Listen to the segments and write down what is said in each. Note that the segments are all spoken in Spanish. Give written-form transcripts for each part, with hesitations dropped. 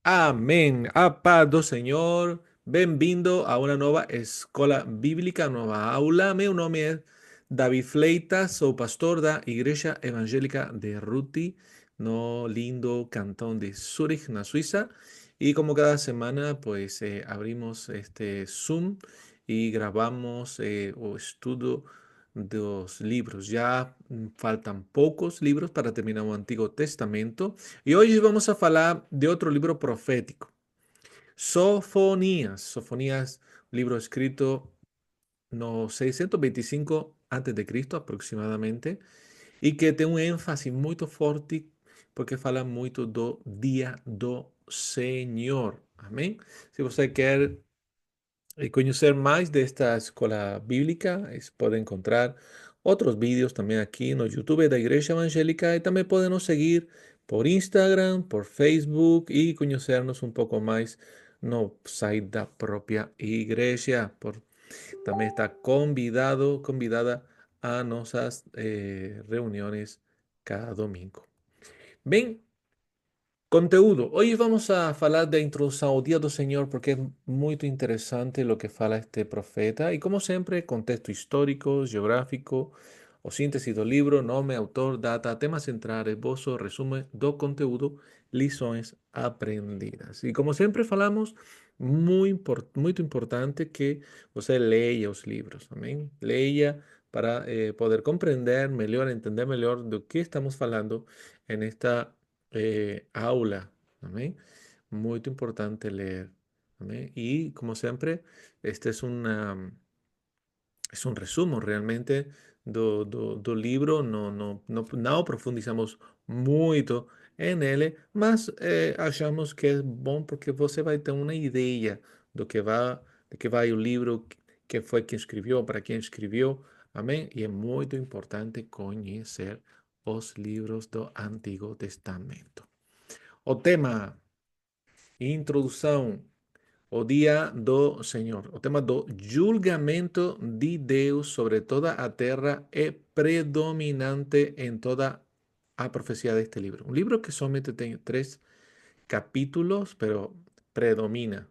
Amém. A paz do Senhor. Bem-vindo a uma nova escola bíblica, nova aula. Meu nome é David Fleitas, sou pastor da Igreja Evangélica de Ruti, no lindo cantón de Zurich, na Suiza. Y como cada semana, pues abrimos este Zoom y grabamos o estudio dos libros. Ya faltan pocos libros para terminar o Antigo Testamento. E hoje vamos a falar de outro livro profético, Sofonías. Sofonías, livro escrito no 625 a.C. aproximadamente, e que tem um ênfase muito forte porque fala muito do dia do Senhor. Amém? Se você quer conhecer mais desta escola bíblica, pode encontrar outros vídeos também aqui no YouTube da Igreja Evangélica e também podem nos seguir por Instagram, por Facebook e conhecernos um pouco mais no site da própria igreja. Também está convidada a nossas reuniões cada domingo. Bem, conteúdo. Hoy vamos a falar de introdução ao Dia do Senhor porque é muito interessante o que fala este profeta e como sempre, contexto histórico, geográfico, o síntese do livro, nome, autor, data, tema central, esboço, resumo do conteúdo, lições aprendidas. E como sempre falamos, muito importante que você leia os livros, amém? Leia para poder compreender melhor, entender melhor do que estamos falando en esta aula. Amém? Muito importante ler. Amém? E, como sempre, este es un resumen realmente do livro. Não profundizamos muito en ele, mas achamos que é bom porque você vai ter uma ideia de que vai o livro, que foi quem escreveu, para quem escreveu. Amém? E é muito importante conhecer os livros do Antigo Testamento. O tema, introdução, o dia do Senhor. O tema do julgamento de Deus sobre toda a terra é predominante em toda a profecia deste livro. Um livro que somente tem 3 capítulos, pero predomina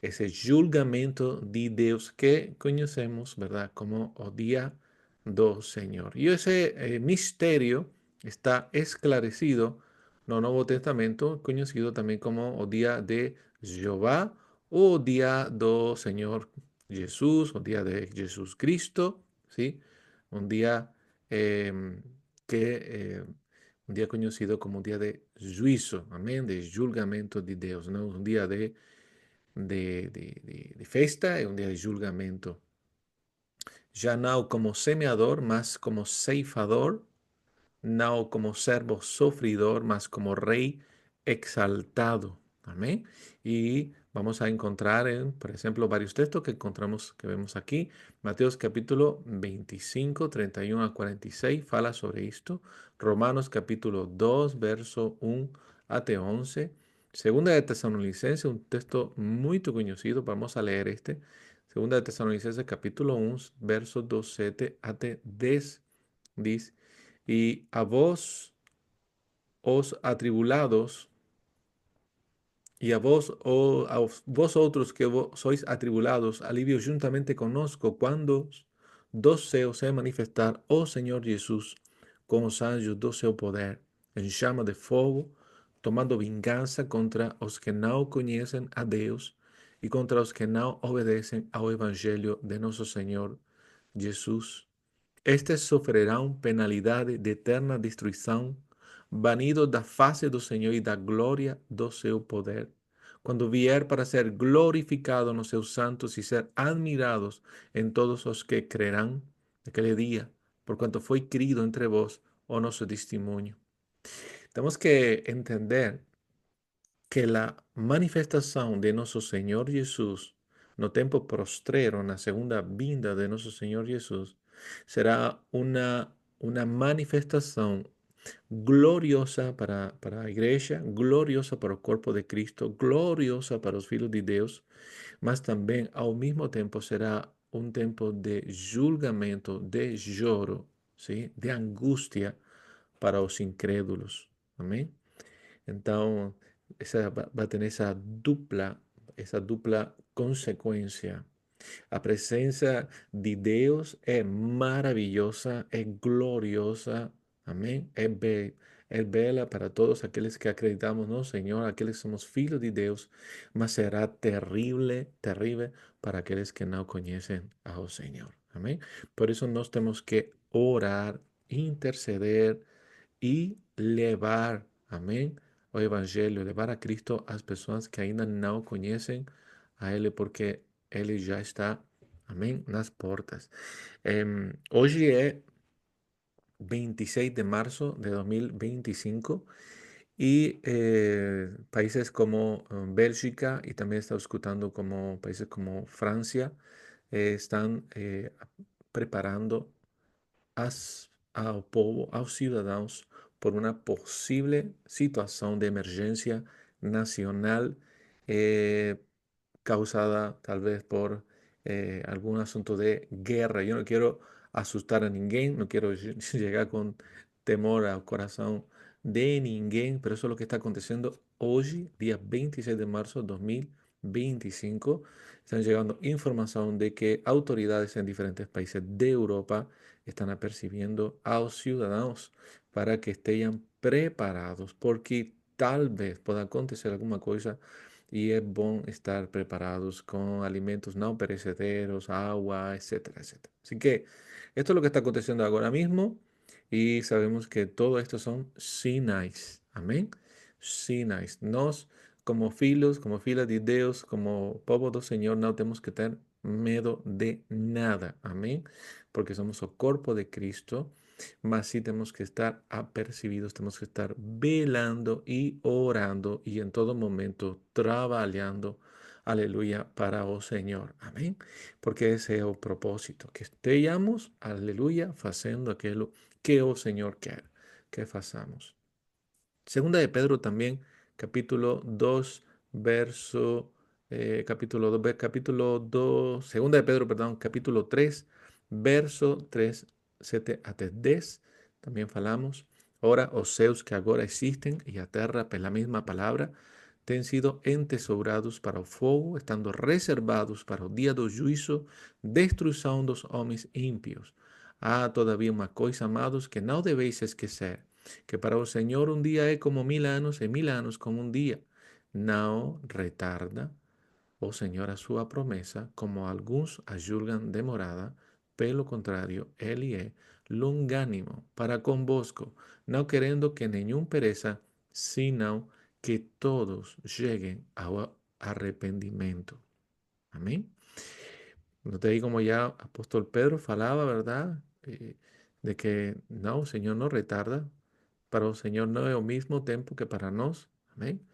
esse julgamento de Deus que conhecemos, ¿verdad? Como o dia do Senhor. E esse mistério está esclarecido no Novo Testamento, conhecido também como o dia de Jeová, o dia do Senhor Jesus, o dia de Jesus Cristo, ¿sí? Un día que un día conocido como un día de juicio, amén, de julgamento de Deus, não um dia de festa, é um dia de julgamento. Já não como semeador, mas como ceifador, não como servo sofridor, mas como rei exaltado. Amén. Y vamos a encontrar, por ejemplo, varios textos que encontramos, que vemos aquí. Mateos capítulo 25, 31 a 46, fala sobre esto. Romanos capítulo 2, verso 1 até 11. Segunda de Tesalonicenses, un texto muy conocido, vamos a leer este. Segunda de Tesalonicenses capítulo 1, verso 17 até 10, dice: y a vos, os atribulados, y a vos, vosotros que sois atribulados, alivio juntamente conozco cuando dos se os he manifestar, oh Señor Jesús, con os anjos do seu poder, en llama de fogo, tomando vingança contra os que não conhecem a Deus e contra os que não obedecem ao Evangelho de nosso Senhor Jesus. Estes sofrerão penalidade de eterna destruição, banidos da face do Senhor e da glória do seu poder, quando vier para ser glorificado nos seus santos e ser admirados em todos os que crerão naquele dia, porquanto foi crido entre vós o nosso testemunho. Temos que entender que a manifestação de nosso Senhor Jesus no tempo postrero, na segunda vinda de nosso Senhor Jesus, será uma manifestação gloriosa para a igreja, gloriosa para o corpo de Cristo, gloriosa para os filhos de Deus, mas também, ao mesmo tempo, será um tempo de julgamento, de choro, ¿sí? De angústia para os incrédulos. Amém? Então, va a tener essa dupla consequência. A presença de Deus é maravilhosa, é gloriosa, amém? É bela para todos aqueles que acreditamos no Senhor, aqueles que somos filhos de Deus, mas será terrível, terrível para aqueles que não conhecem ao Senhor, amém? Por isso nós temos que orar, interceder e levar, amém? O Evangelho, levar a Cristo às pessoas que ainda não conhecem a Ele, porque Ele já está, amém, nas portas. Hoje é 26 de março de 2025 y países como Bélgica y también está escuchando como países como Francia están preparando ao povo, aos cidadãos, por uma possível situação de emergência nacional eh, causada tal vez por algún asunto de guerra. Yo no quiero asustar a ninguém, no quiero llegar con temor al corazón de ninguém, pero eso es lo que está aconteciendo hoy, día 26 de marzo de 2025. Están llegando información de que autoridades en diferentes países de Europa están apercibiendo a los ciudadanos para que estén preparados, porque tal vez pueda acontecer alguna cosa y es bueno estar preparados con alimentos no perecederos, agua, etcétera, etcétera. Así que esto es lo que está aconteciendo ahora mismo y sabemos que todo esto son sinais. Amén. Sinais. Nos, como filhos, como filas de Dios, como povo do Señor, no tenemos que tener miedo de nada. Amén. Porque somos el cuerpo de Cristo, mas sí tenemos que estar apercibidos, tenemos que estar velando y orando y en todo momento trabajando, aleluya, para o Señor. Amén. Porque ese es el propósito, que estemos, aleluya, haciendo aquello que o Señor quiere que façamos. Segunda de Pedro también, capítulo 2 verso, capítulo 2 segunda de Pedro, perdón, capítulo 3 verso 3 7 até 10, también falamos. Ora, os seus que agora existem e a terra, pela mesma palavra, têm sido entesourados para o fogo, estando reservados para o dia do juízo, destruição dos homens ímpios. Há todavia uma coisa, amados, que não deveis esquecer, que para o Señor un día es como 1000 años y 1000 años como un día. No retarda o Señor a su promesa, como algunos a julgan demorada, pelo contrario, Él es longánimo para convosco, no queriendo que ningún pereza, sino que todos lleguen a arrepentimiento. Amén. Noté ahí como ya apóstol Pedro falaba, ¿verdad? De que no, el Señor no retarda. Para el Señor no es el mismo tiempo que para nos. Amén.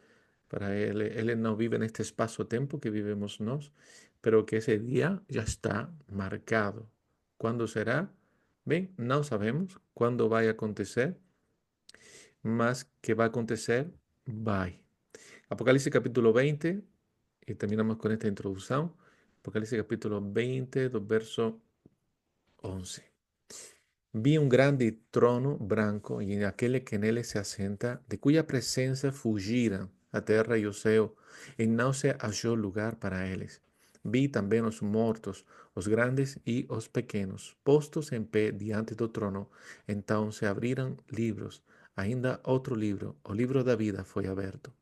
Para Él no vive en este espacio-tiempo que vivimos nos, pero que ese día ya está marcado. ¿Cuándo será? Bien, no sabemos cuándo va a acontecer, más que va a acontecer, va. Apocalipsis capítulo 20, y terminamos con esta introducción. Apocalipsis capítulo 20, dos versos 11. Vi un grande trono branco y aquel que en él se asenta, de cuya presencia fugiran a tierra y o céu, y no se halló lugar para ellos. Vi también los muertos, los grandes y los pequeños, postos en pé diante do trono. Entonces se abriram libros, ainda otro libro, o libro da vida, fue abierto.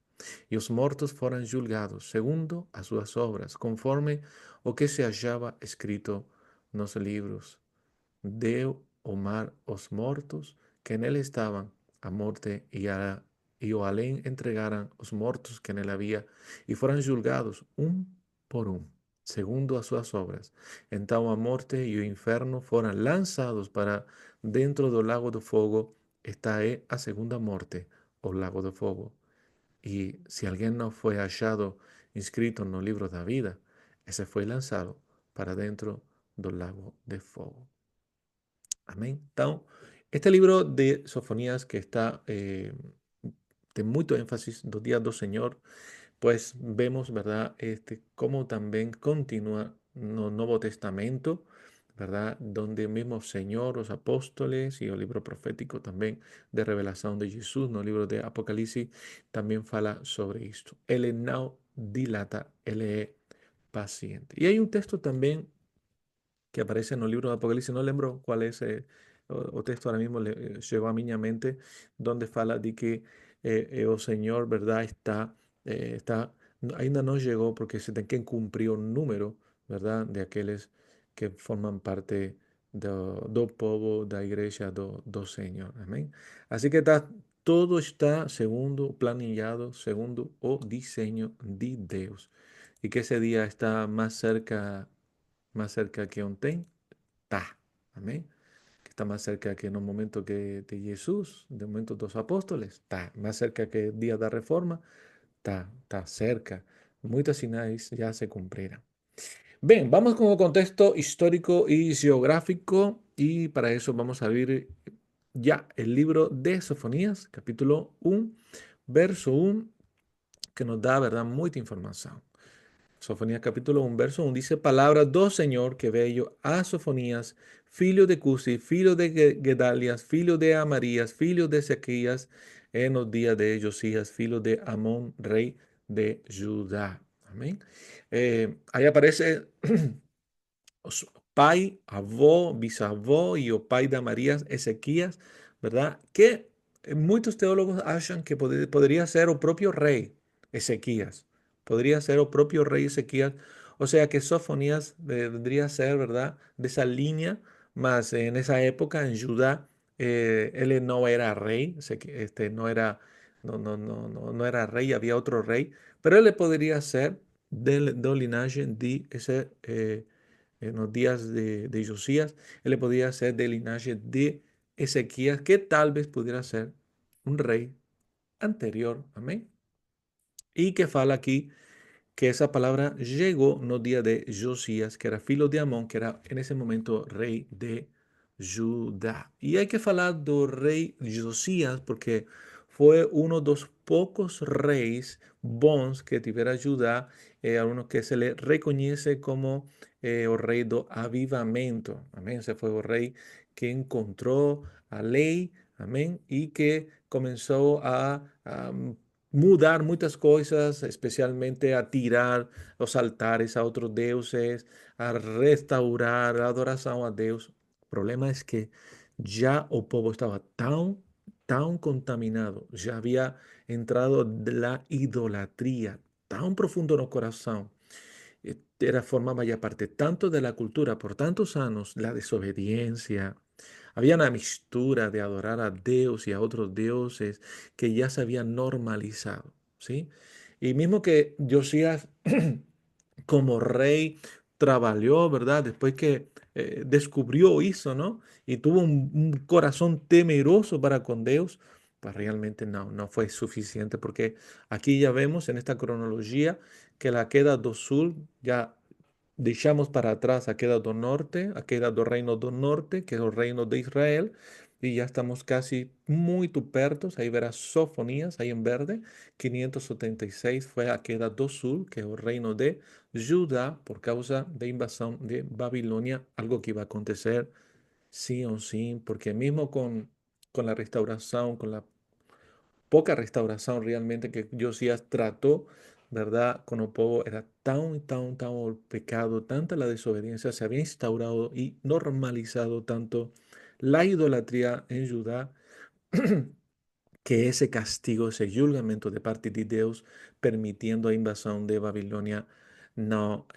Y los muertos fueron julgados, segundo a sus obras, conforme o que se hallaba escrito nos libros. Deu o mar os mortos que nele estaban a morte y o além entregaran os mortos que nele había y fueran julgados por segundo a sus obras. Então a morte y o inferno foram lanzados para dentro do lago do fogo. Esta é a segunda morte, o lago do fogo. Y si alguien no fue hallado inscrito en los libros de la vida, ese fue lanzado para dentro del lago de fuego. Amén. Então, este libro de Sofonías que está de mucho énfasis dos días do Señor, pues vemos, ¿verdad? Cómo también continúa no Nuevo Testamento, ¿verdad? Donde el mismo Señor, los apóstoles y el libro profético también de revelación de Jesús, no el libro de Apocalipsis, también fala sobre esto. Él no dilata, él es paciente. Y hay un texto también que aparece en el libro de Apocalipsis, no lembro cuál es o texto ahora mismo llegó a mi mente, donde fala de que el Señor, ¿verdad? Está, ainda no llegó porque se tiene que cumplir un número, ¿verdad? De aquellos que forman parte do povo da iglesia do Señor. Amén. Así que todo está segundo planillado, segundo o diseño de Dios. Y que ese día está más cerca que ontem, está. Amén. Que está más cerca que en un momento que de Jesús, de momento dos apóstoles, está. Más cerca que el día de la reforma, está cerca. Muchos sinais ya se cumplirán. Bien, vamos con el contexto histórico y geográfico y para eso vamos a abrir ya el libro de Sofonías, capítulo 1, verso 1, que nos da, ¿verdad?, mucha información. Sofonías capítulo 1, verso 1 dice, palabra do Señor que veio a Sofonías, filho de Cusi, filho de Gedalias, filho de Amarías, filho de Ezequías, en los días de Josías, filho de Amón, rey de Judá. Amén. Ahí aparece pai, avó, bisavó y o pai de Marías, Ezequías, ¿verdad? Que muchos teólogos achan que podría ser el propio rey Ezequías. Podría ser el propio rey Ezequías. O sea que Sofonías vendría a ser, ¿verdad? De esa línea, más en esa época en Judá, él no era rey, no era, no era rey, había otro rey, pero él le podría ser del linaje de ese en los días de Josías, él le podía ser del linaje de Ezequías, que tal vez pudiera ser un rey anterior, amén. Y que fala aquí que esa palabra llegó en los días de Josías, que era filo de Amón, que era en ese momento rey de Judá. Y hay que hablar del rey Josías porque fue uno de los pocos reyes bons que tuviera Judá, a uno que se le reconoce como el rey do avivamento. Amén. Ese fue el rey que encontró a ley, amén, y que comenzó a mudar muchas cosas, especialmente a tirar los altares a otros dioses, a restaurar la adoración a Dios. El problema es que ya el pueblo estaba tan contaminado, ya había entrado la idolatría tan profundo en el corazón. Era formaba ya parte tanto de la cultura por tantos años, la desobediencia, había una mixtura de adorar a Dios y a otros dioses que ya se había normalizado, ¿sí? Y mismo que Josías como rey trabajó, ¿verdad? Después que descubrió eso, ¿no? Y tuvo un corazón temeroso para con Dios, pues realmente no fue suficiente porque aquí ya vemos en esta cronología que la queda do sul ya deixamos para atrás a queda do norte, a queda do reino do norte, que es el reino de Israel, y ya estamos casi muy pertos, ahí verás Sofonías, ahí en verde, 576 fue a queda do sul, que es el reino de Judá, por causa de invasión de Babilonia, algo que iba a acontecer sí o sí, porque mismo con la restauración, con la poca restauración realmente que Josías trató, ¿verdad? Con el pueblo era tan el pecado, tanta la desobediencia, se había instaurado y normalizado tanto la idolatría en Judá, que ese castigo, ese julgamento de parte de Dios, permitiendo la invasión de Babilonia, no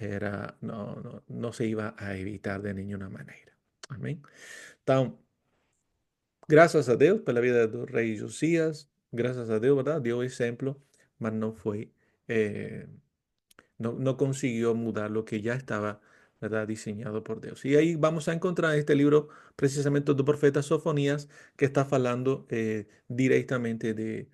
se iba a evitar de ninguna manera. Amén. Entonces, gracias a Dios por la vida del rey Josías, gracias a Dios, ¿verdad? Dio ejemplo, mas no fue, eh, no consiguió mudar lo que ya estaba, ¿verdad?, diseñado por Dios. Y ahí vamos a encontrar en este libro precisamente del profeta Sofonías, que está hablando directamente de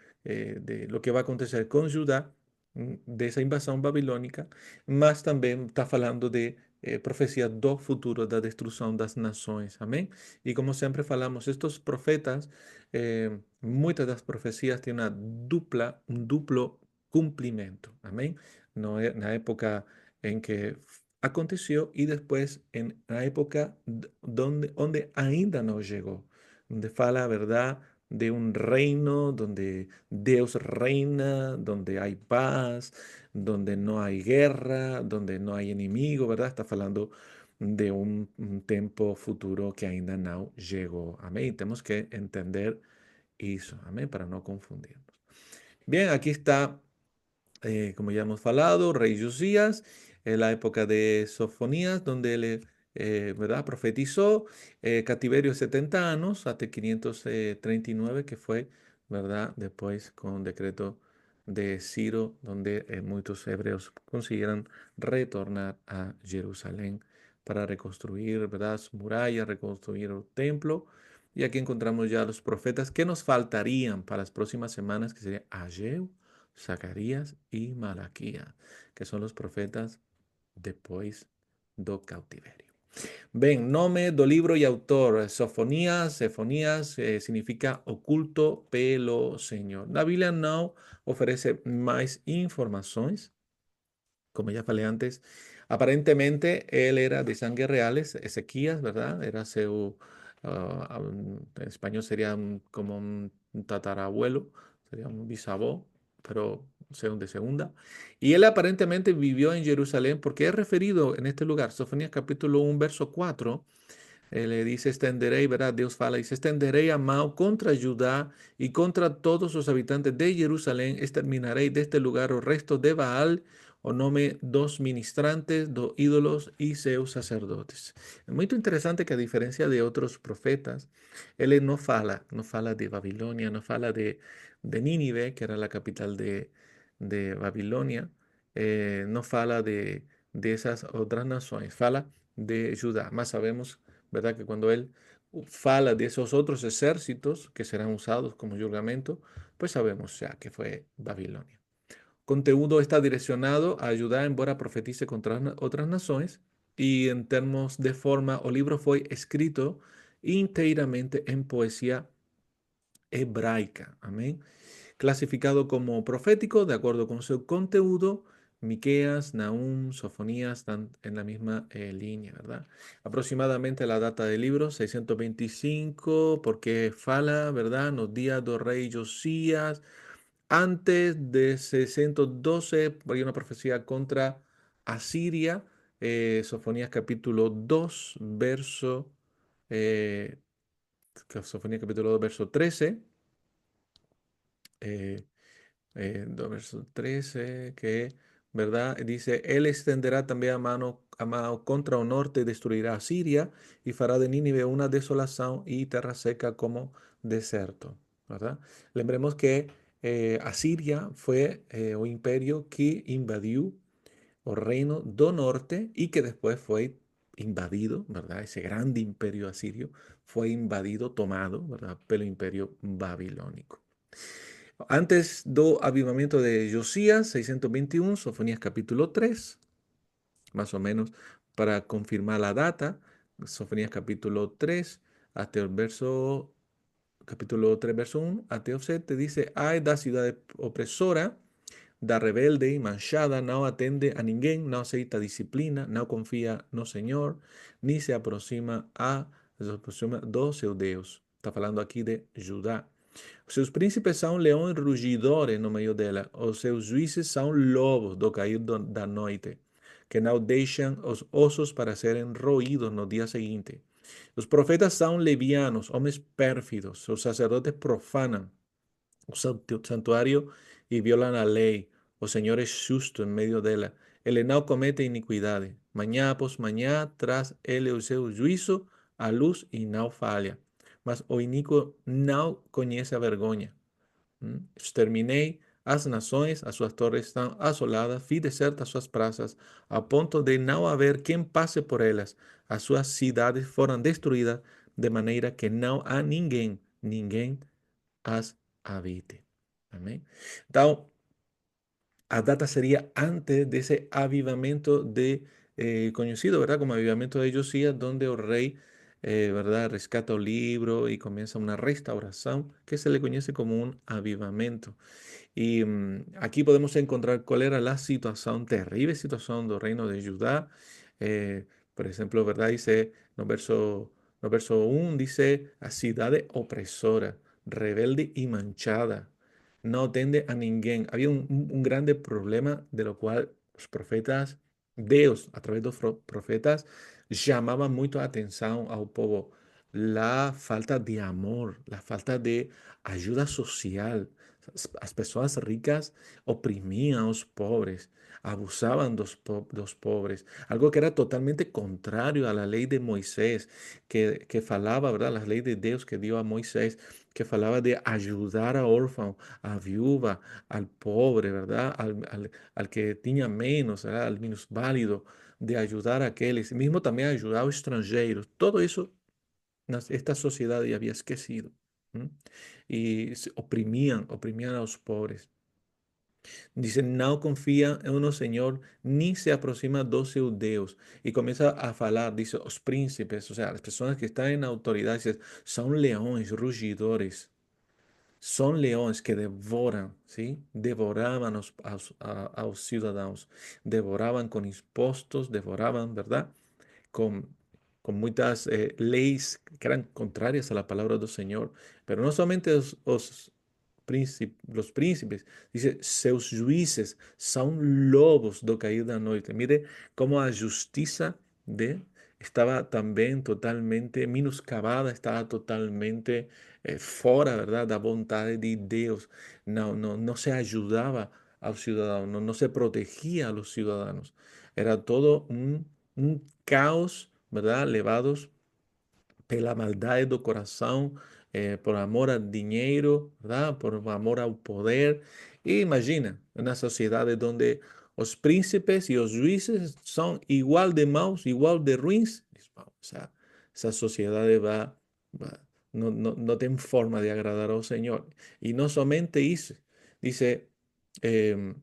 lo que va a acontecer con Judá, de esa invasión babilónica, más también está hablando de profecía do futuro da destrucción das nações. Amén. Y como siempre falamos, estos profetas, muchas de las profecías tienen un duplo cumplimiento. Amén. No, en la época en que aconteció y después en la época donde ainda no llegó, donde fala, ¿verdad?, de un reino donde Dios reina, donde hay paz, donde no hay guerra, donde no hay enemigo, ¿verdad? Está hablando de un tiempo futuro que ainda no llegó. Amén. Y tenemos que entender eso, amén, para no confundirnos. Bien, aquí está como ya hemos falado, rey Josías, en la época de Sofonías, donde él, ¿verdad?, profetizó cautiverio de 70 años hasta 539, que fue, ¿verdad?, después con decreto de Ciro, donde muchos hebreos consiguieron retornar a Jerusalén para reconstruir, ¿verdad?, su muralla, reconstruir el templo. Y aquí encontramos ya los profetas que nos faltarían para las próximas semanas, que sería Ageu, Zacarías y Malaquías, que son los profetas después do cautiverio. Ven, nome do libro y autor, Sofonías, Sefonías, significa oculto pelo Señor. La Biblia no ofrece más informaciones, como ya falei antes. Aparentemente él era de sangre reales, Ezequías, ¿verdad? Era su, en español sería como un tatarabuelo, sería un bisavó, pero de segunda. Y él aparentemente vivió en Jerusalén porque es referido en este lugar, Sofonías capítulo 1, verso 4. Le dice, extenderé, ¿verdad? Dios fala, dice, extenderé a mano contra Judá y contra todos los habitantes de Jerusalén, exterminaré de este lugar los restos de Baal, o nome dos ministrantes, dos ídolos y seus sacerdotes. Es muy interesante que a diferencia de otros profetas, él no fala de Babilonia, no fala de Nínive, que era la capital de Babilonia, no fala de esas otras naciones, fala de Judá. Más sabemos, ¿verdad?, que cuando él fala de esos otros ejércitos que serán usados como julgamento, pues sabemos ya que fue Babilonia. Conteúdo está direccionado a ayudar embora profetice contra otras naciones y en términos de forma, o libro fue escrito íntegramente en poesía hebraica. Amén. Clasificado como profético de acuerdo con su conteúdo. Miqueas, Nahum, Sofonías están en la misma línea, ¿verdad? Aproximadamente la data del libro, 625, porque fala, ¿verdad?, los días del rey Josías. Antes de 612, hay una profecía contra Asiria, Sofonías capítulo 2, eh, Sofonías capítulo 2, verso 13. eh, verso 13, que, ¿verdad? Dice, Él extenderá también a mano contra el norte y destruirá a Siria y fará de Nínive una desolación y tierra seca como desierto, ¿verdad? Lembremos que Asiria fue un imperio que invadió el reino do norte y que después fue invadido, ¿verdad? Ese grande imperio asirio fue invadido, tomado, ¿verdad?, pelo imperio babilónico. Antes do avivamiento de Josías, 621, Sofonías capítulo 3, más o menos, para confirmar la data, Sofonías capítulo 3, hasta el verso, capítulo 3, verso 1, hasta el 7, dice, ay da ciudad opresora, da rebelde y manchada, no atende a ninguém, no aceita disciplina, no confía no Señor, ni se aproxima do seu Deus. Está falando aquí de Judá. Os seus príncipes são leões rugidores no meio dela. Os seus juízes são lobos do cair da noite, que não deixam os ossos para serem roídos no dia seguinte. Os profetas são levianos, homens pérfidos. Os sacerdotes profanam o santuário e violam a lei. O Senhor é justo em meio dela. Ele não comete iniquidade. Manhã após manhã traz ele o seu juízo à luz e não falha. Mas o iníquo não conhece a vergonha. Exterminei as nações, as suas torres estão assoladas, fiz desertas suas praças, a ponto de não haver quem passe por elas. As suas cidades foram destruídas, de maneira que não há ninguém as habite. Amém? Então, a data sería antes de ese avivamiento conocido, ¿verdad?, como avivamiento de Josías, donde el rey, ¿verdad?, rescata el libro y comienza una restauración que se le conoce como un avivamiento. Y aquí podemos encontrar cuál era la situación, terrible situación del reino de Judá, Eh, por ejemplo, ¿verdad? Dice, no verso 1, dice, a ciudad opresora, rebelde y manchada, no atende a ninguém. Había un grande problema de lo cual los profetas, Dios, a través de los profetas, llamaban mucho la atención al pueblo. La falta de amor, la falta de ayuda social. Las personas ricas oprimían a los pobres, abusaban de los pobres, algo que era totalmente contrario a la ley de Moisés, que falaba, ¿verdad? La ley de Dios que dio a Moisés, que falaba de ayudar a órfano, a viuva, al pobre, ¿verdad? Al que tenía menos, ¿verdad? Al minusválido, de ayudar a aquellos, mismo también ayudar a los extranjeros. Todo eso esta sociedad ya había esquecido. ¿M? Y oprimían a los pobres. Dice, no confía en uno Señor, ni se aproxima a dos Deus. Y comienza a hablar, dice, los príncipes, o sea, las personas que están en autoridad, dice, son leones, rugidores. Son leones que devoran, ¿sí? Devoraban a los ciudadanos, devoraban con impuestos, devoraban, ¿verdad? con, con muchas leyes que eran contrarias a la palabra del Señor. Pero no solamente los príncipes, dice, seus juízes son lobos do cair da noite. Mire cómo la justicia de estaba también totalmente minuscabada, estaba totalmente fuera, ¿verdad? La voluntad de Dios. No se ayudaba a los ciudadanos, no se protegía a los ciudadanos. Era todo un caos, ¿verdad? Levados pela maldade do coração, por amor ao dinheiro, ¿verdad? Por amor ao poder. E imagina, uma sociedade onde os príncipes e os juízes são igual de maus, igual de ruins. O sea, essa sociedade não tem forma de agradar ao Senhor. E não somente isso, dice, em,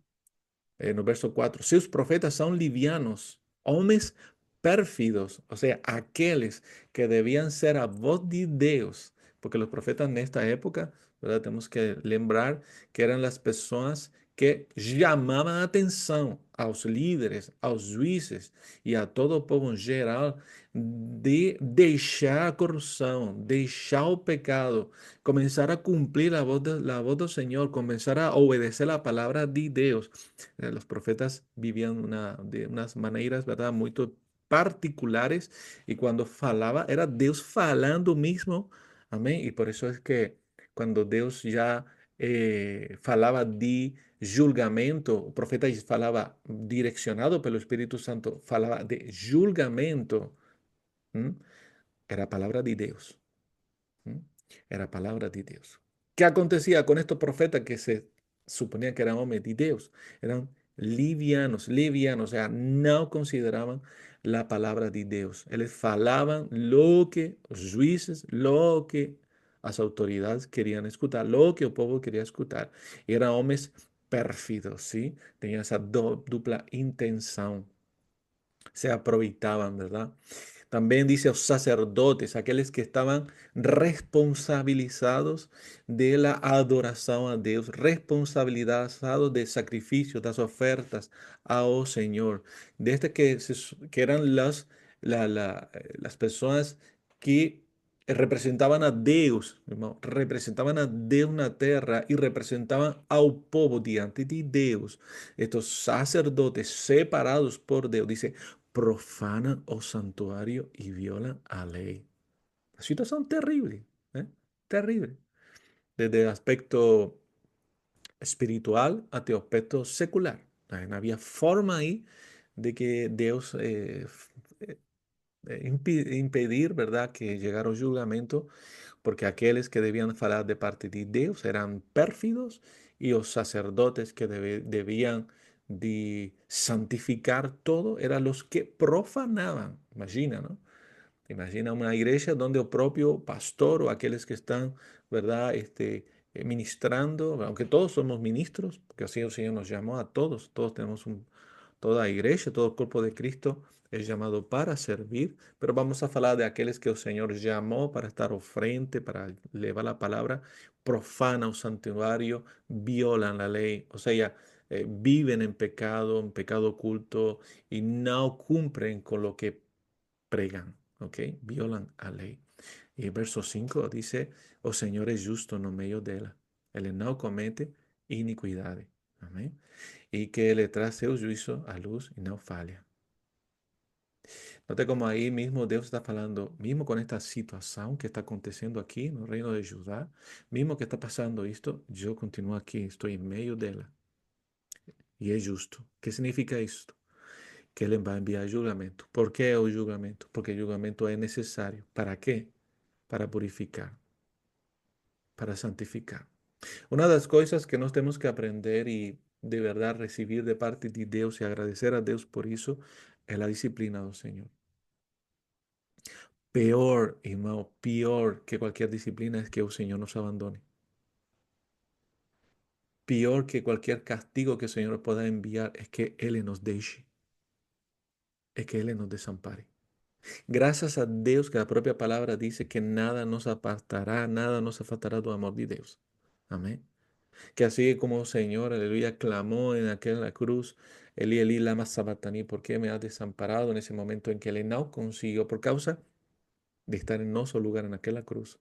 en el verso 4, sus profetas son livianos, hombres pérfidos, o sea, aquellos que debían ser a voz de Dios, porque los profetas en esta época, ¿verdad? Tenemos que lembrar que eran las personas que llamaban a atención a los líderes, a los jueces y a todo el pueblo en general de deixar a corrupción, deixar el pecado, comenzar a cumplir la voz del Señor, comenzar a obedecer la palabra de Dios. Los profetas vivían de unas maneras, ¿verdad? Muy particulares y cuando falaba era Dios falando mismo, amén. Y por eso es que cuando Dios ya falaba de julgamento, o profeta falaba direccionado pelo Espíritu Santo, falaba de julgamento, ¿m? Era palabra de Dios. ¿M? Era palabra de Dios. ¿Qué acontecía con estos profetas que se suponía que eran hombres de Dios? Eran livianos, o sea, no consideraban la palabra de Dios. Ellos falaban lo que los jueces, lo que las autoridades querían escuchar, lo que el pueblo quería escuchar. Y eran hombres pérfidos, ¿sí? Tenían esa dupla intención. Se aprovechaban, ¿verdad? También dice los sacerdotes, aquellos que estaban responsabilizados de la adoración a Dios, responsabilizados de sacrificios, das ofertas ao Señor. Desde que eran las personas que representaban a Dios, irmão, representaban a Dios na terra y representaban ao povo diante de Dios. Estos sacerdotes separados por Dios, dice, profanan o santuario y violan a ley. Una situación terrible, ¿eh? Terrible. Desde el aspecto espiritual hasta el aspecto secular. No había forma ahí de que Dios impedir, ¿verdad?, que llegara el julgamento, porque aquellos que debían hablar de parte de Dios eran pérfidos y los sacerdotes que debían de santificar todo eran los que profanaban. Imagina, ¿no? Imagina una iglesia donde el propio pastor o aquellos que están, ¿verdad? Ministrando, aunque todos somos ministros, porque así el Señor nos llamó a todos, todos tenemos toda iglesia, todo el cuerpo de Cristo es llamado para servir, pero vamos a hablar de aquellos que el Señor llamó para estar al frente, para llevar la palabra, profana o santuario, violan la ley, o sea, viven en pecado oculto y no cumplen con lo que pregan, ¿ok? Violan a lei. E verso 5 dice, o Senhor é justo no meio dela. Ele não comete iniquidade. Amém? E que ele traz seu juízo à luz e não falha. Note como ahí mismo Dios está hablando, mismo con esta situación que está aconteciendo aquí en el reino de Judá, mismo que está pasando esto, yo continúo aquí, estoy en medio de ella. Y es justo. ¿Qué significa esto? Que Él va a enviar julgamento. ¿Por qué el julgamento? Porque el julgamento es necesario. ¿Para qué? Para purificar, para santificar. Una de las cosas que nos tenemos que aprender y de verdad recibir de parte de Dios y agradecer a Dios por eso es la disciplina del Señor. Peor, hermano, peor que cualquier disciplina es que el Señor nos abandone. Peor que cualquier castigo que el Señor pueda enviar es que Él nos deje, es que Él nos desampare. Gracias a Dios que la propia palabra dice que nada nos apartará, nada nos apartará del amor de Dios. Amén. Que así como el Señor, aleluya, clamó en aquella cruz, Eli, Eli, lama sabachthani, ¿por qué me has desamparado en ese momento en que Él no consiguió por causa de estar en nuestro lugar en aquella cruz?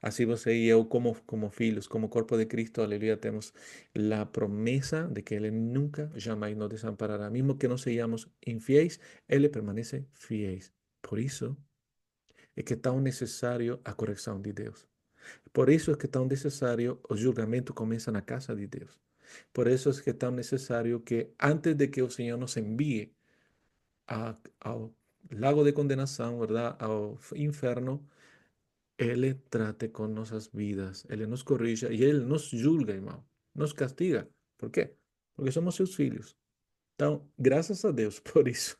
Así você e eu, como filhos, como corpo de Cristo, aleluya, tenemos la promesa de que Él nunca, jamás nos desamparará. Mismo que no seamos infiéis, Él permanece fiéis. Por eso es que es tan necesario a corrección de Dios. Por eso es que es tan necesario el julgamento comienza en la casa de Dios. Por eso es que es tan necesario que antes de que el Señor nos envíe al lago de condenación, ¿verdad? Al infierno, Él trate con nuestras vidas, Él nos corrige y Él nos julga, hermano, nos castiga. ¿Por qué? Porque somos sus hijos. Entonces, gracias a Dios por eso.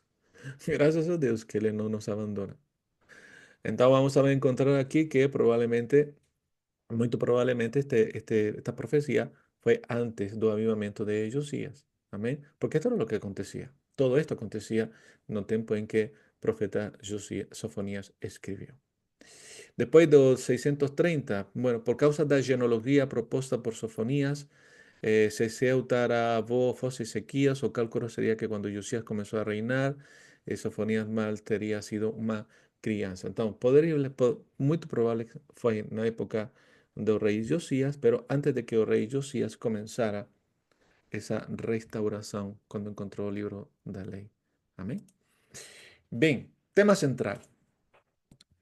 Gracias a Dios que Él no nos abandona. Entonces, vamos a encontrar aquí que probablemente, muy probablemente, esta profecía fue antes del avivamiento de Josías. Amén. Porque esto era lo que acontecía. Todo esto acontecía en el tiempo en que el profeta Sofonías escribió. Depois dos 630, bueno, por causa da genealogia proposta por Sofonías, se Ceuta avó fosse Ezequías, o cálculo sería que cuando Josías comenzó a reinar, Sofonías mal teria sido uma criança. Então, muito provável foi na época do rei Josías, pero antes de que o rei Josías comenzara esa restauração, quando encontrou o livro da lei. Amém? Bem, tema central.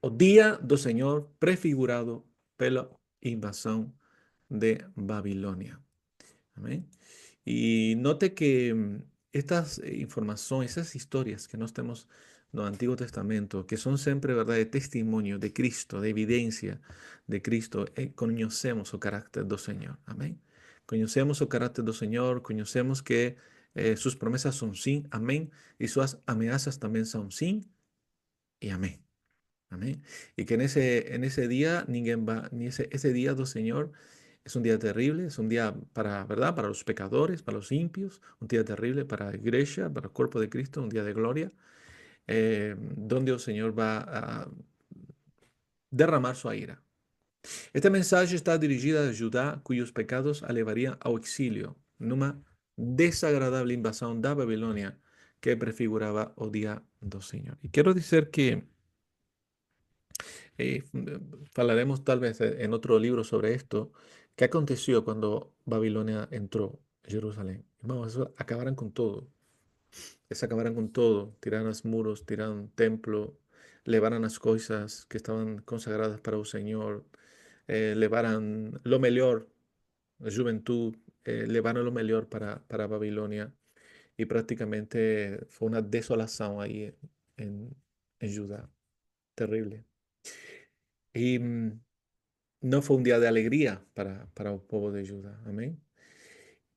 O día do Señor prefigurado pela invasión de Babilonia. Amén. Y note que estas informaciones, esas historias que nos tenemos en el Antiguo Testamento, que son siempre, ¿verdad?, de testimonio de Cristo, de evidencia de Cristo, conocemos el carácter del Señor. Amén. Conocemos el carácter del Señor, conocemos que sus promesas son sí, amén, y sus amenazas también son sí y amén. Amén. Y que en ese día, ninguém va, ni ese día del Señor es un día terrible, es un día para, ¿verdad? Para los pecadores, para los impios, un día terrible para la iglesia, para el cuerpo de Cristo, un día de gloria, donde el Señor va a derramar su ira. Este mensaje está dirigido a Judá, cuyos pecados a levarían ao exilio, numa desagradable invasión da Babilonia que prefiguraba o día del Señor. Y quiero decir que Eh, hablaremos tal vez en otro libro sobre esto. ¿Qué aconteció cuando Babilonia entró a Jerusalén? Vamos, eso acabaran con todo. Se acabaran con todo. Tiraran los muros, tiraran templo, levaran las cosas que estaban consagradas para el Señor, levaran lo mejor, la juventud, levaron lo mejor para Babilonia. Y prácticamente fue una desolación ahí en Judá. Terrible. Y no fue un día de alegría para el pueblo de Judá. Amén.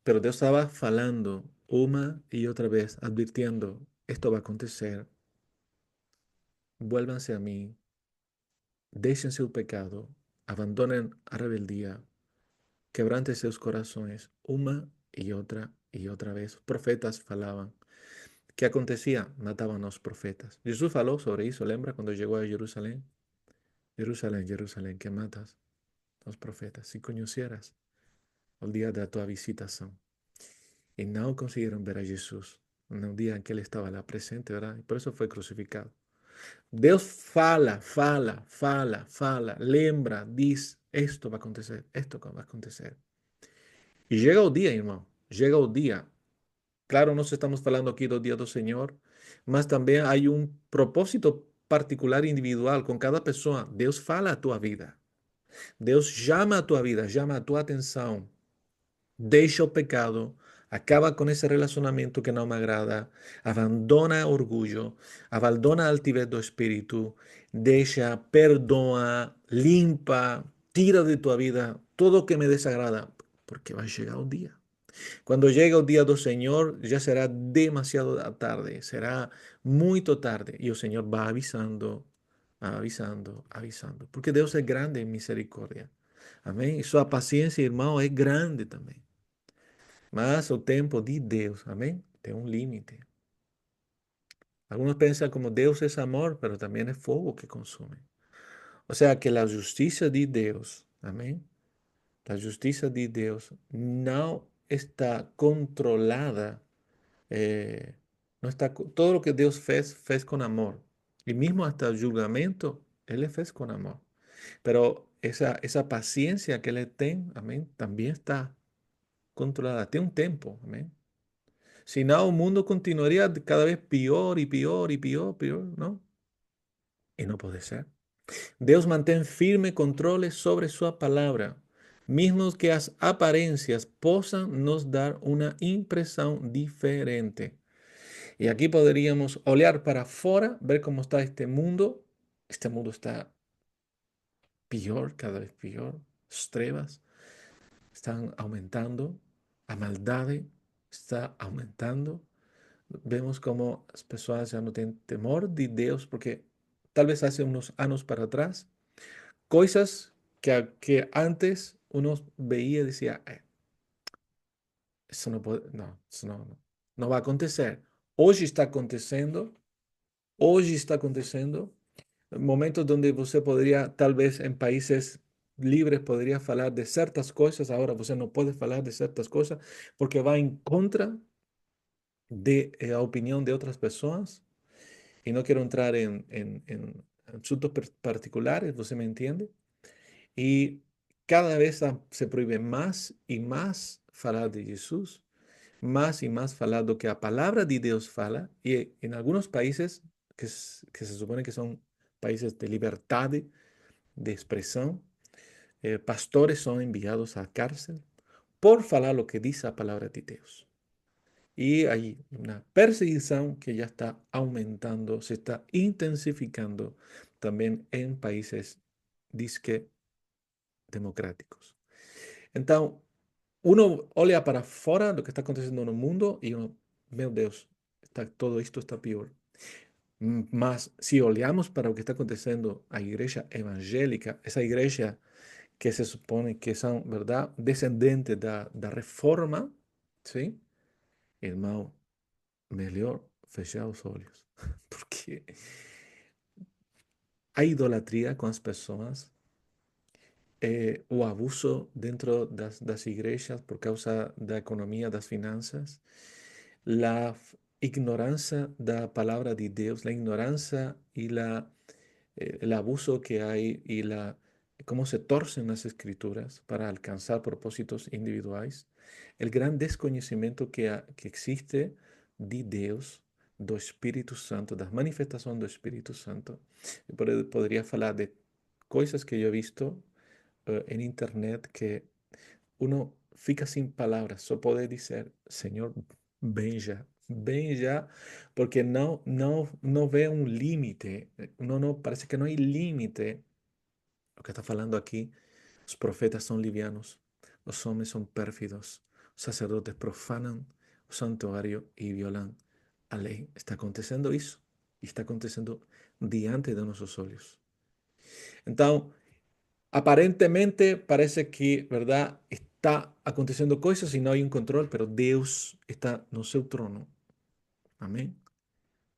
Pero Dios estaba falando una y otra vez, advirtiendo, esto va a acontecer. Vuélvanse a mí, déjense el pecado, abandonen a rebeldía, quebranten sus corazones una y otra vez. Profetas falaban. ¿Qué acontecía? Mataban a los profetas. Jesús faló sobre eso, lembra cuando llegó a Jerusalén. Jerusalén, Jerusalén, que matas a los profetas. Si conocieras el día de tu visitación. y no consiguieron ver a Jesús en el día en que Él estaba lá presente, ¿verdad? Y por eso fue crucificado. Deus fala, fala, fala, fala, lembra, diz, esto va a acontecer, esto va a acontecer. Y llega el día, hermano, llega el día. Claro, nos estamos hablando aquí del día del Señor, mas también hay un propósito particular individual con cada persona. Deus fala a tu vida. Deus llama a tu vida, llama a tu atención. Deixa o pecado, acaba con ese relacionamiento que no me agrada, abandona orgullo, abandona a altivez do espíritu, deixa, perdoa, limpa, tira de tu vida todo que me desagrada, porque va a llegar un día. Cuando llegue el día del Señor, ya será demasiado tarde, será muy tarde, y el Señor va avisando, avisando, avisando, porque Dios es grande en misericordia. Amén. Y su paciencia, hermano, es grande también. Mas o tempo de Deus, amém? Tem um limite. Algunos piensan como Deus es amor, pero también es fuego que consume. O sea que la justicia de Deus, amén, la justicia de Deus no está controlada, eh, no está, todo lo que Deus fez con amor. Y mismo hasta el julgamento, Él le fez con amor. Pero esa paciencia que Él tiene, amén, también está controlada. Tiene un tiempo, amén. Si no, el mundo continuaría cada vez peor y peor y peor, peor, ¿no? Y no puede ser. Dios mantén firme controles sobre su palabra, mismo que las apariencias puedan nos dar una impresión diferente. Y aquí podríamos olear para afuera, ver cómo está este mundo. Este mundo está peor, cada vez peor. Las trevas están aumentando, la maldad está aumentando. Vemos como las personas ya no tienen temor de Dios, porque tal vez hace unos años para atrás, cosas que antes uno veía y decía, eso no puede, no, eso no va a acontecer. Hoy está acontecendo, momentos donde você podría, tal vez en países libres, podría hablar de ciertas cosas, ahora usted no puede hablar de ciertas cosas porque va en contra de la opinión de otras personas. Y no quiero entrar en asuntos particulares, ¿você me entiende? Y cada vez se prohíbe más y más falar de Jesús, más y más falar lo que la palabra de Dios fala. Y en algunos países que se supone que son países de libertad de expresión, pastores son enviados a cárcel por falar lo que dice la palabra de Dios. Y hay una persecución que ya está aumentando, se está intensificando también en países disque democráticos. Entonces, uno olha para fora lo que está aconteciendo en el mundo y uno, meu Deus, todo esto está peor. Mas si olhamos para lo que está aconteciendo a iglesia evangélica, esa iglesia que se supone que son, ¿verdad?, descendentes da reforma, ¿sí? Hermano, melhor fechar os olhos, porque a idolatría con las personas, o abuso dentro das iglesias por causa da economía, das finanzas, la ignorancia da palabra de Dios, la ignorancia y el abuso que hay y cómo se torcen las escrituras para alcanzar propósitos individuales, el gran desconocimiento que existe de Dios, do Espíritu Santo, das manifestaciones do Espíritu Santo. Yo podría hablar de cosas que yo he visto en internet que uno fica sin palabras, solo puede decir, Señor, ven ya, porque no ve un límite, no, parece que no hay límite. Lo que está hablando aquí, los profetas son livianos, los hombres son pérfidos, los sacerdotes profanan el santuario y violan a ley. Está aconteciendo eso, y está aconteciendo diante de nuestros ojos. Entonces, aparentemente parece que, ¿verdad? Está aconteciendo cosas y no hay un control, pero Dios está en su trono. Amén.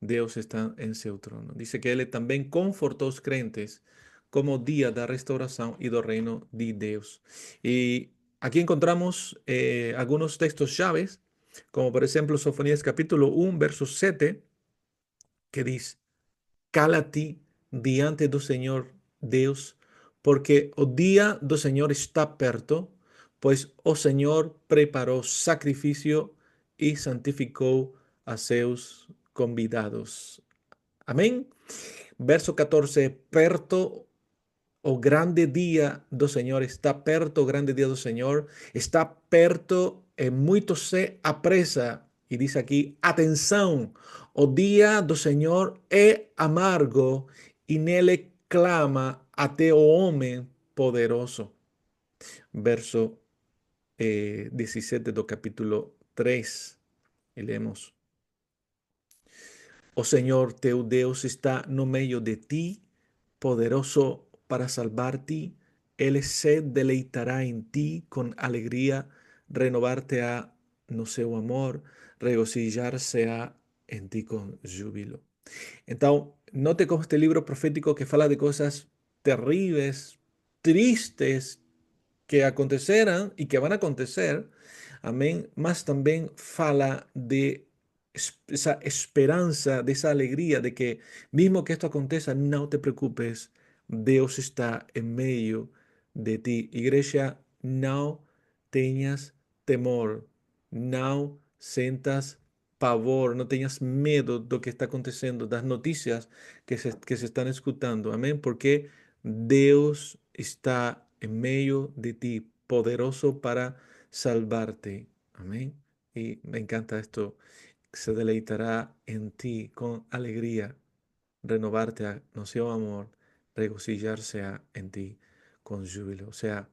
Dios está en su trono. Dice que Él también confortó a los creyentes como día de restauración y del reino de Dios. Y aquí encontramos algunos textos llaves Como por ejemplo, Sofonías capítulo 1, verso 7, que dice: Cala-te diante do Senhor Deus, porque o dia do Senhor está perto, pois o Senhor preparou sacrifício e santificou a seus convidados. Amém? Verso 14, perto o grande dia do Senhor, está perto o grande dia do Senhor, está perto e muito se apressa. E diz aqui, atenção, o dia do Senhor é amargo e nele clama até o homem poderoso. Verso 17 do capítulo 3, e lemos: O Senhor teu Deus está no meio de ti, poderoso para salvar-te. Él se deleitará en ti con alegría, renovarte a no seu amor, regozijar-se a en ti con júbilo. Então, note como este livro profético que fala de coisas terríveis, tristes, que acontecerán y que van a acontecer, amén, mas también fala de esa esperanza, de esa alegría, de que mismo que esto acontezca, no te preocupes, Dios está en medio de ti. Iglesia, no tengas temor, no sentas pavor, no tengas miedo de lo que está aconteciendo, das noticias que se están escuchando, amén, porque Dios está en medio de ti, poderoso para salvarte. Amén. Y me encanta esto. Se deleitará en ti con alegría, renovarte a noción amor, regocijarse en ti con júbilo. O sea,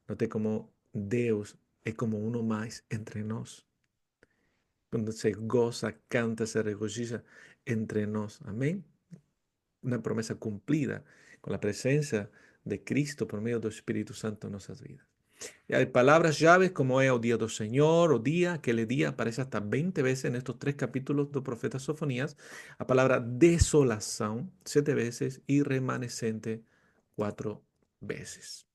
note como Dios es como uno más entre nos. Cuando se goza, canta, se regocija entre nos. Amén. Una promesa cumplida con la presencia de Cristo por medio del Espíritu Santo en nuestras vidas. Y hay palabras llaves como es o día do Señor, o día, aquel día, aparece hasta 20 veces en estos 3 capítulos del profeta Sofonías. La palabra desolación 7 veces y remanescente 4 veces.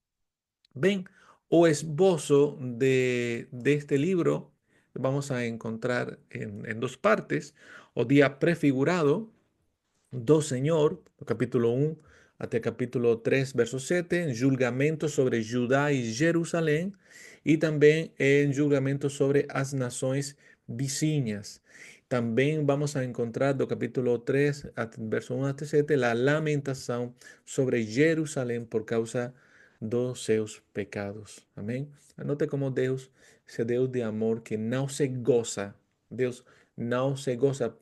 Ven, o esbozo de este libro vamos a encontrar en 2 partes, o día prefigurado do Senhor, no capítulo 1 até capítulo 3, verso 7, em julgamento sobre Judá e Jerusalém, e também em julgamento sobre as nações vizinhas. Também vamos a encontrar do capítulo 3, verso 1 até 7, a lamentação sobre Jerusalém por causa dos seus pecados. Amém? Anote como Deus, esse Deus de amor que não se goza, Deus não se goza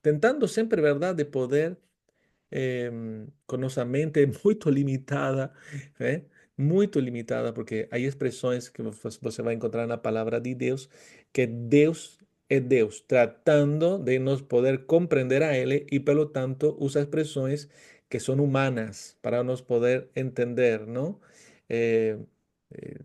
tentando sempre, verdade, de poder com nossa mente muito limitada, muito limitada, porque há expressões que você vai encontrar na palavra de Deus, que Deus é Deus, tratando de nos poder compreender a Ele e, pelo tanto, usa expressões que são humanas para nos poder entender, não? Eh,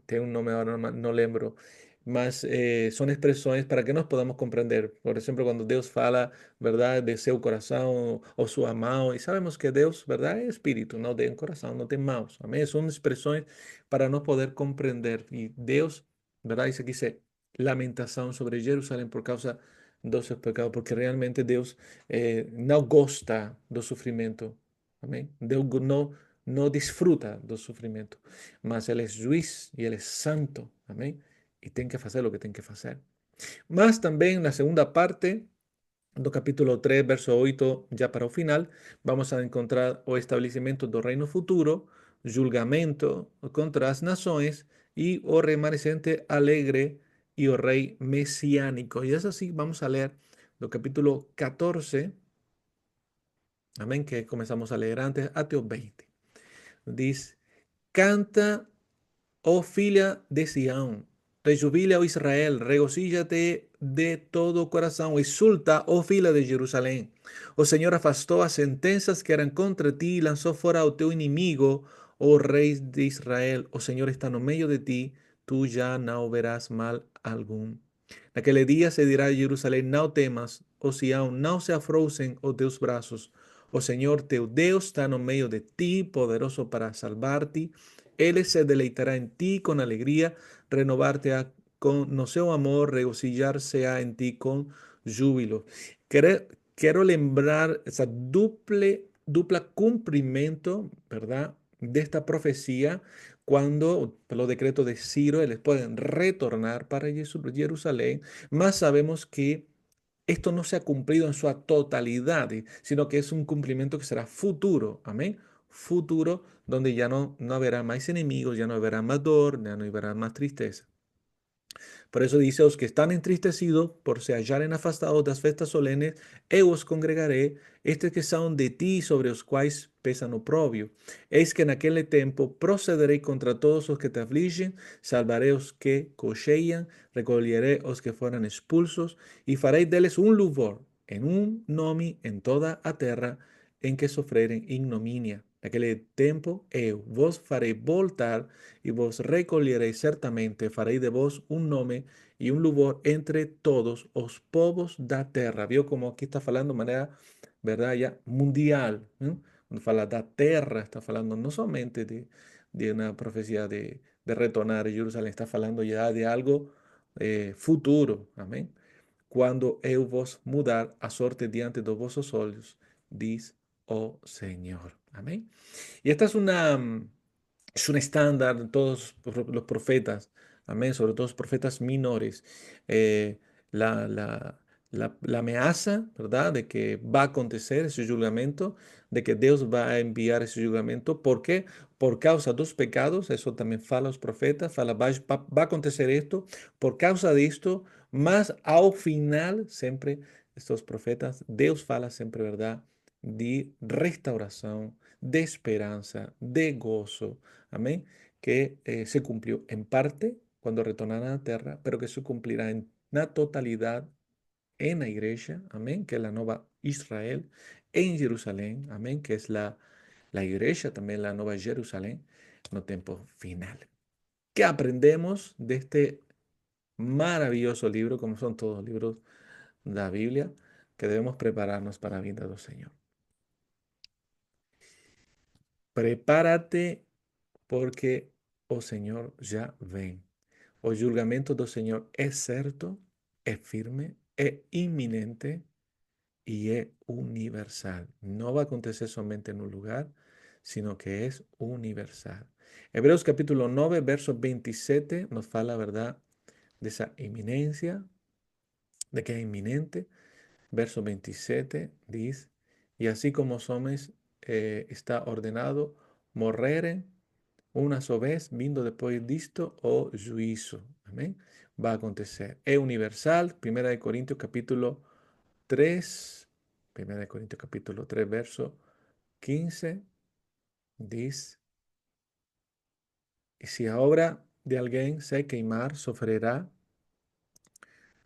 tem um nome agora, não lembro, mas são expressões para que nós podamos compreender. Por exemplo, quando Deus fala, verdade, de seu coração ou sua mão, e sabemos que Deus, verdade, é espírito, não tem coração, não tem mãos. Amém? São expressões para nós poder compreender. E Deus, verdade, isso aqui é lamentação sobre Jerusalém por causa dos seus pecados, porque realmente Deus não gosta do sofrimento. Amém? Deus não desfruta do sofrimento, mas Ele é juiz e Ele é santo. Amém? Y tienen que hacer lo que tienen que hacer. Más también en la segunda parte do capítulo 3, verso 8, ya para el final, vamos a encontrar o establecimiento do reino futuro, julgamento contra las naciones y o remanescente alegre y o rey mesiánico. Y es así, vamos a leer do capítulo 14, amén, que comenzamos a leer antes, hasta el 20. Dice, canta, oh filha de Sião, rejubila, oh Israel, regocíllate de todo coração, exulta, oh filha de Jerusalém. O Senhor afastou as sentenças que eram contra ti e lançou fora o teu inimigo, oh rei de Israel. O Senhor está no meio de ti, tu já não verás mal algum. Naquele dia se dirá a Jerusalém: não temas, ó Sião, não se afrouxem os teus braços. O Senhor teu Deus está no meio de ti, poderoso para salvar-te. Ele se deleitará en ti con alegría, renovarte no sea un amor, regocijar sea en ti con júbilo. Quiero lembrar esa dupla cumplimiento, ¿verdad? De esta profecía cuando por los decretos de Ciro les pueden retornar para Jerusalén, más sabemos que esto no se ha cumplido en su totalidad, sino que es un cumplimiento que será futuro, amén. Futuro donde ya no habrá más enemigos, ya no habrá más dolor, ya no habrá más tristeza. Por eso dice, os que están entristecidos por se hallaren afastados das festas solenes, eu os congregaré, estes que son de ti sobre os quais pesan oprobio. Eis que en aquel tiempo procederé contra todos os que te afligen, salvaré os que coxeian, recolheré os que fueran expulsos, e farei deles un louvor, en un nomi en toda a terra, en que sofreren ignominia. Naquele tempo eu vos farei voltar y vos recoliereis certamente, faréis de vos un nome y un louvor entre todos os povos da terra. Vio como aquí está falando de manera, verdad, ya mundial, ¿no? Cuando fala da terra, está falando no solamente de una profecía de retornar a Jerusalén, está falando ya de algo futuro, amén. Cuando eu vos mudar a sorte diante de vossos olhos, diz o Señor. Amén. Y esta es un estándar de todos los profetas, amén, sobre todo los profetas menores. Eh, la, la, la amenaza, ¿verdad?, de que va a acontecer ese julgamento, de que Dios va a enviar ese julgamento. ¿Por qué? Por causa de dos pecados, eso también fala los profetas, fala, va a acontecer esto, por causa de esto, mas al final, siempre estos profetas, Dios fala siempre, ¿verdad?, de restauración, de esperanza, de gozo. Amén. Que se cumplió en parte cuando retornaron a la tierra, pero que se cumplirá en la totalidad en la iglesia. Amén. Que es la nueva Israel en Jerusalén. Amén. Que es la iglesia también, la nueva Jerusalén, no tiempo final. ¿Qué aprendemos de este maravilloso libro, como son todos los libros de la Biblia, que debemos prepararnos para la vida del Señor? Prepárate porque, oh Señor, ya ven. O julgamento do Señor es certo, es firme, es inminente y es universal. No va a acontecer solamente en un lugar, sino que es universal. Hebreos capítulo 9, verso 27 nos fala, ¿verdad?, de esa inminencia, de que es inminente. Verso 27 dice, y así como somos, está ordenado morrer una sola vez, vindo después disto o juicio. Amén. Va a acontecer. Es universal. Primera de Corintios capítulo 3. Primera de Corintios capítulo 3, verso 15. Dice, y si a obra de alguien se queimar, sufrirá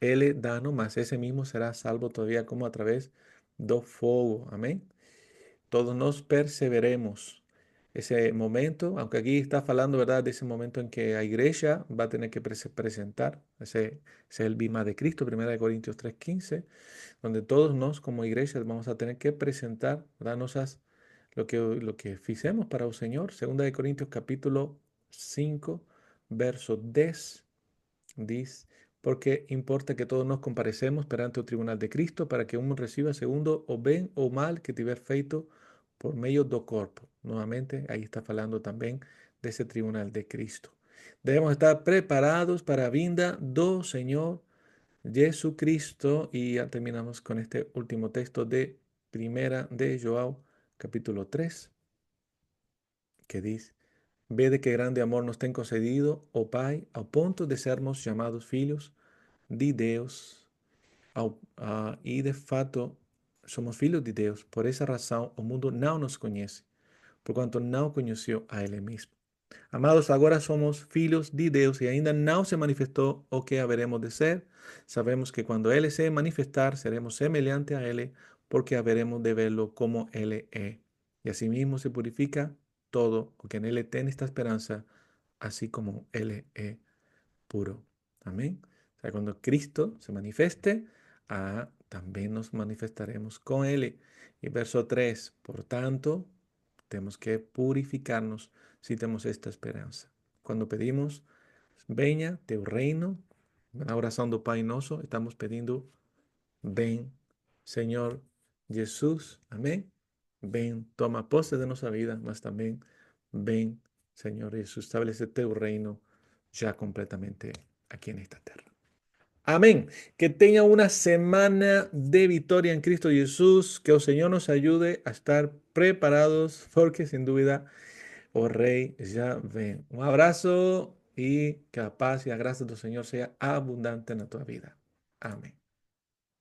el dano, mas ese mismo será salvo todavía como a través do fuego. Amén. Todos nos perseveremos. Ese momento, aunque aquí está hablando, ¿verdad?, de ese momento en que la iglesia va a tener que presentar, ese es el bima de Cristo, 1 Corintios 3:15, donde todos nos como iglesia vamos a tener que presentar, ¿verdad?, lo que hicimos para el Señor. 2 Corintios capítulo 5, verso 10, dice, porque importa que todos nos comparecemos perante el tribunal de Cristo para que uno reciba segundo o bien o mal que tiver feito por medio do corpo. Nuevamente, ahí está hablando también de ese tribunal de Cristo. Debemos estar preparados para la vinda do Señor Jesucristo. Y ya terminamos con este último texto de Primera de João, capítulo 3, que dice, vede que grande amor nos tem concedido o Pai, ao ponto de sermos chamados filhos de Deus. E de fato, somos filhos de Deus. Por essa razão, o mundo não nos conhece, porquanto não conheceu a Ele mesmo. Amados, agora somos filhos de Deus e ainda não se manifestou o que haveremos de ser. Sabemos que quando Ele se manifestar, seremos semelhantes a Ele, porque haveremos de verlo como Ele é. E asimismo se purifica todo o que en Él tiene esta esperanza, así como Él es puro. Amén. O sea, cuando Cristo se manifieste, también nos manifestaremos con Él. Y verso 3, por tanto, tenemos que purificarnos si tenemos esta esperanza. Cuando pedimos, venga teu reino, Na oração do Pai Nosso, estamos pedindo, ven, Senhor Jesus, amém? Ven, toma posse de nossa vida, mas também, ven, Senhor Jesus, estabelece teu reino já completamente aqui nesta terra. Amén. Que tenga una semana de victoria en Cristo Jesús. Que el Señor nos ayude a estar preparados porque sin duda, oh Rey, ya ven. Un abrazo y que la paz y la gracia del Señor sea abundante en tu vida. Amén.